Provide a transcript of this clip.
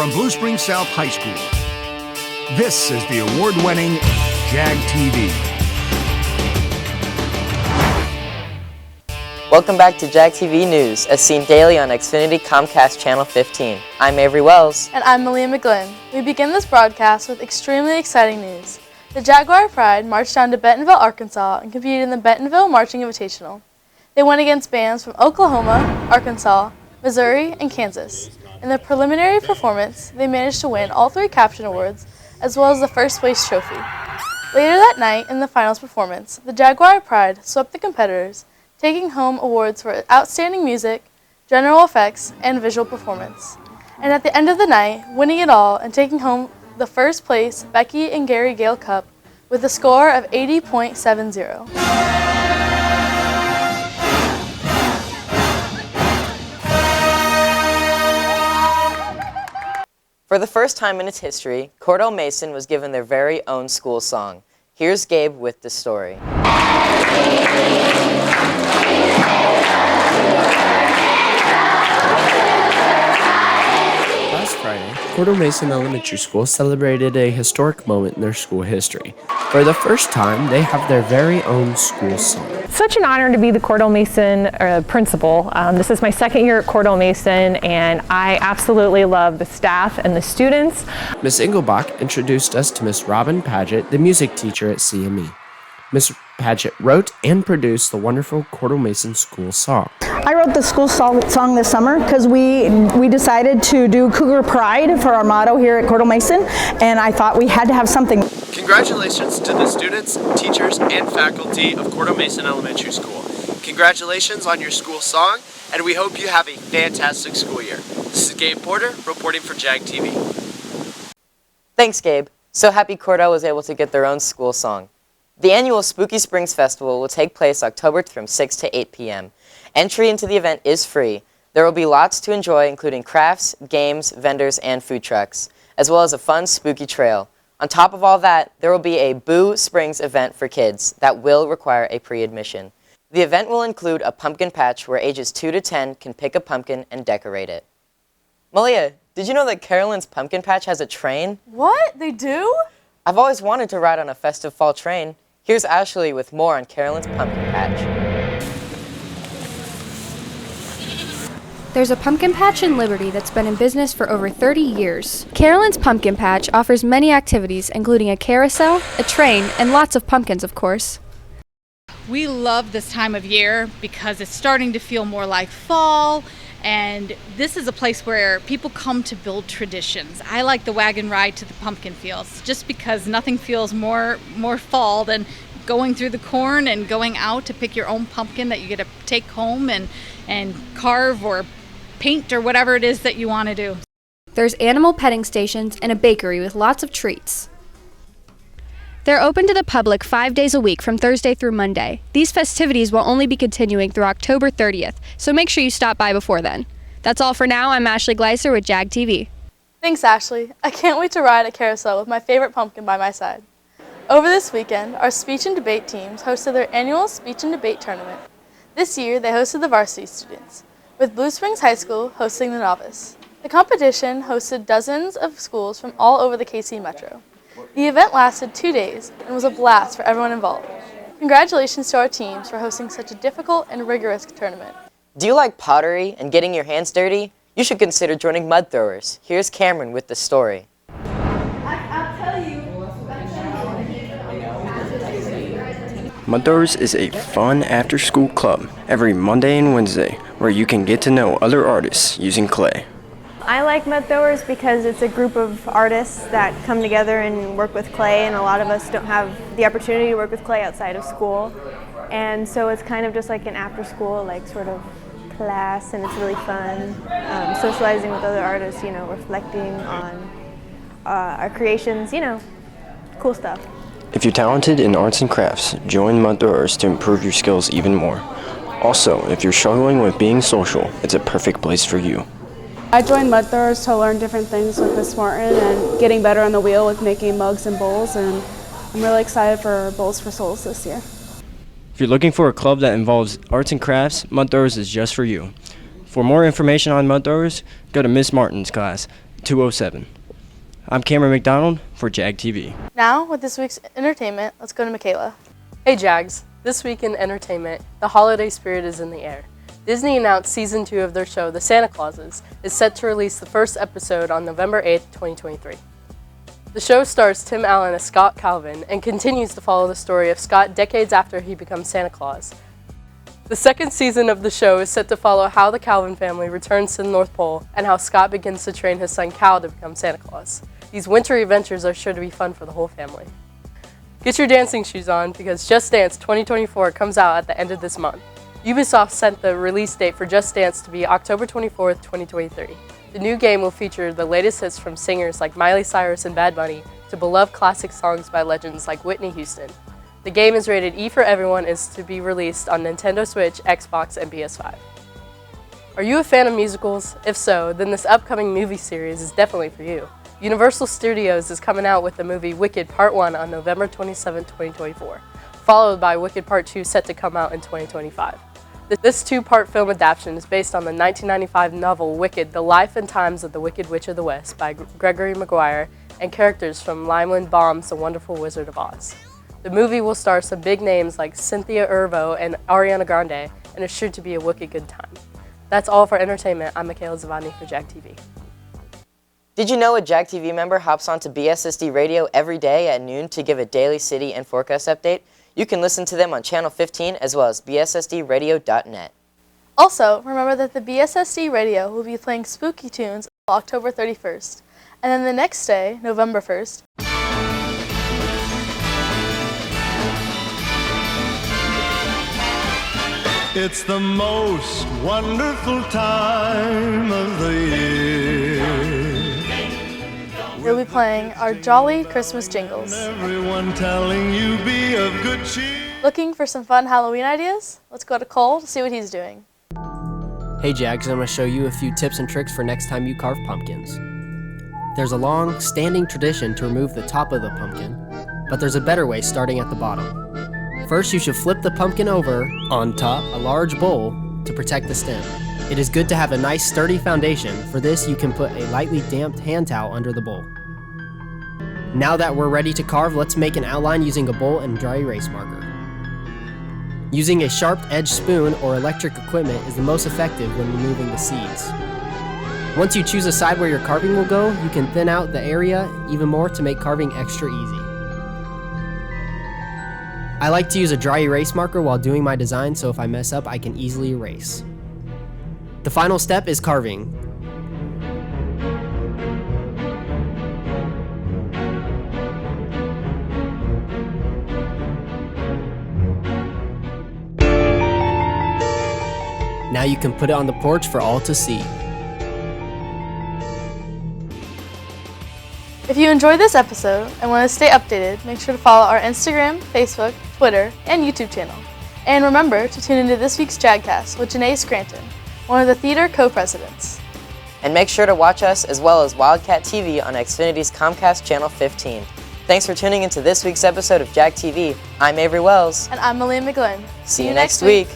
from Blue Springs South High School. This is the award-winning Jag TV. Welcome back to Jag TV News, as seen daily on Xfinity Comcast Channel 15. I'm Avery Wells. And I'm Malia McGlynn. We begin this broadcast with extremely exciting news. The Jaguar Pride marched down to Bentonville, Arkansas, and competed in the Bentonville Marching Invitational. They went against bands from Oklahoma, Arkansas, Missouri, and Kansas. In the preliminary performance, they managed to win all 3 caption awards, as well as the first place trophy. Later that night, in the finals performance, the Jaguar Pride swept the competitors, taking home awards for outstanding music, general effects, and visual performance. And at the end of the night, winning it all and taking home the first place Becky and Gary Gale Cup with a score of 80.70. For the first time in its history, Cordell Mason was given their very own school song. Here's Gabe with the story. Last Friday, Cordell Mason Elementary School celebrated a historic moment in their school history. For the first time, they have their very own school song. Such an honor to be the Cordell Mason principal. This is my second year at Cordell Mason, and I absolutely love the staff and the students. Miss Engelbach introduced us to Miss Robin Paget, the music teacher at CME. Miss Paget wrote and produced the wonderful Cordell Mason school song. I wrote the school song this summer because we decided to do Cougar Pride for our motto here at Cordell Mason, and I thought we had to have something. Congratulations to the students, teachers, and faculty of Cordell Mason Elementary School. Congratulations on your school song, and we hope you have a fantastic school year. This is Gabe Porter reporting for Jag TV. Thanks, Gabe. So happy Cordell was able to get their own school song. The annual Spooky Springs Festival will take place October from 6 to 8 p.m. Entry into the event is free. There will be lots to enjoy, including crafts, games, vendors, and food trucks, as well as a fun, spooky trail. On top of all that, there will be a Boo Springs event for kids that will require a pre-admission. The event will include a pumpkin patch where ages 2 to 10 can pick a pumpkin and decorate it. Malia, did you know that Carolyn's Pumpkin Patch has a train? What? They do? I've always wanted to ride on a festive fall train. Here's Ashley with more on Carolyn's Pumpkin Patch. There's a pumpkin patch in Liberty that's been in business for over 30 years. Carolyn's Pumpkin Patch offers many activities, including a carousel, a train, and lots of pumpkins, of course. We love this time of year because it's starting to feel more like fall, and this is a place where people come to build traditions. I like the wagon ride to the pumpkin fields just because nothing feels more fall than going through the corn and going out to pick your own pumpkin that you get to take home and carve or paint or whatever it is that you want to do. There's animal petting stations and a bakery with lots of treats. They're open to the public 5 days a week from Thursday through Monday. These festivities will only be continuing through October 30th, so make sure you stop by before then. That's all for now. I'm Ashley Gleiser with Jag TV. Thanks, Ashley. I can't wait to ride a carousel with my favorite pumpkin by my side. Over this weekend, our speech and debate teams hosted their annual speech and debate tournament. This year, they hosted the varsity students, with Blue Springs High School hosting the novice. The competition hosted dozens of schools from all over the KC Metro. The event lasted 2 days and was a blast for everyone involved. Congratulations to our teams for hosting such a difficult and rigorous tournament. Do you like pottery and getting your hands dirty? You should consider joining Mud Throwers. Here's Cameron with the story. Mud Throwers is a fun after-school club every Monday and Wednesday where you can get to know other artists using clay. I like Mud Throwers because it's a group of artists that come together and work with clay, and a lot of us don't have the opportunity to work with clay outside of school. And so it's kind of just like an after-school sort of class, and it's really fun socializing with other artists, reflecting on our creations, cool stuff. If you're talented in arts and crafts, join Mud Throwers to improve your skills even more. Also, if you're struggling with being social, it's a perfect place for you. I joined Mud Throwers to learn different things with Miss Martin and getting better on the wheel with making mugs and bowls, and I'm really excited for Bowls for Souls this year. If you're looking for a club that involves arts and crafts, Mud Throwers is just for you. For more information on Mud Throwers, go to Miss Martin's class. 207. I'm Cameron McDonald for Jag TV. Now, with this week's entertainment, let's go to Michaela. Hey Jags, this week in entertainment, the holiday spirit is in the air. Disney announced Season 2 of their show, The Santa Clauses, is set to release the first episode on November 8th, 2023. The show stars Tim Allen as Scott Calvin and continues to follow the story of Scott decades after he becomes Santa Claus. The second season of the show is set to follow how the Calvin family returns to the North Pole and how Scott begins to train his son Cal to become Santa Claus. These wintry adventures are sure to be fun for the whole family. Get your dancing shoes on because Just Dance 2024 comes out at the end of this month. Ubisoft sent the release date for Just Dance to be October 24th, 2023. The new game will feature the latest hits from singers like Miley Cyrus and Bad Bunny to beloved classic songs by legends like Whitney Houston. The game is rated E for everyone and is to be released on Nintendo Switch, Xbox, and PS5. Are you a fan of musicals? If so, then this upcoming movie series is definitely for you. Universal Studios is coming out with the movie Wicked Part 1 on November 27, 2024, followed by Wicked Part 2 set to come out in 2025. This two-part film adaptation is based on the 1995 novel Wicked, The Life and Times of the Wicked Witch of the West by Gregory Maguire and characters from Lyman Baum's The Wonderful Wizard of Oz. The movie will star some big names like Cynthia Erivo and Ariana Grande and is sure to be a wicked good time. That's all for entertainment. I'm Michaela Zavani for Jag TV. Did you know a Jag TV member hops onto BSSD Radio every day at noon to give a daily city and forecast update? You can listen to them on Channel 15 as well as bssdradio.net. Also, remember that the BSSD Radio will be playing spooky tunes until October 31st, and then the next day, November 1st, it's the most wonderful time of the year. we'll be playing our jolly Christmas jingles. Everyone telling you be of good cheer. Looking for some fun Halloween ideas? Let's go to Cole to see what he's doing. Hey Jags, I'm going to show you a few tips and tricks for next time you carve pumpkins. There's a long, standing tradition to remove the top of the pumpkin, but there's a better way starting at the bottom. First, you should flip the pumpkin over on top a large bowl to protect the stem. It is good to have a nice sturdy foundation. For this, you can put a lightly damped hand towel under the bowl. Now that we're ready to carve, let's make an outline using a bowl and dry erase marker. Using a sharp-edged spoon or electric equipment is the most effective when removing the seeds. Once you choose a side where your carving will go, you can thin out the area even more to make carving extra easy. I like to use a dry erase marker while doing my design, so if I mess up, I can easily erase. The final step is carving. Now you can put it on the porch for all to see. If you enjoyed this episode and want to stay updated, make sure to follow our Instagram, Facebook, Twitter, and YouTube channel. And remember to tune into this week's JagCast with Janae Scranton, one of the theater co-presidents. And make sure to watch us as well as Wildcat TV on Xfinity's Comcast Channel 15. Thanks for tuning into this week's episode of Jag TV. I'm Avery Wells. And I'm Malia McGlynn. See you next week.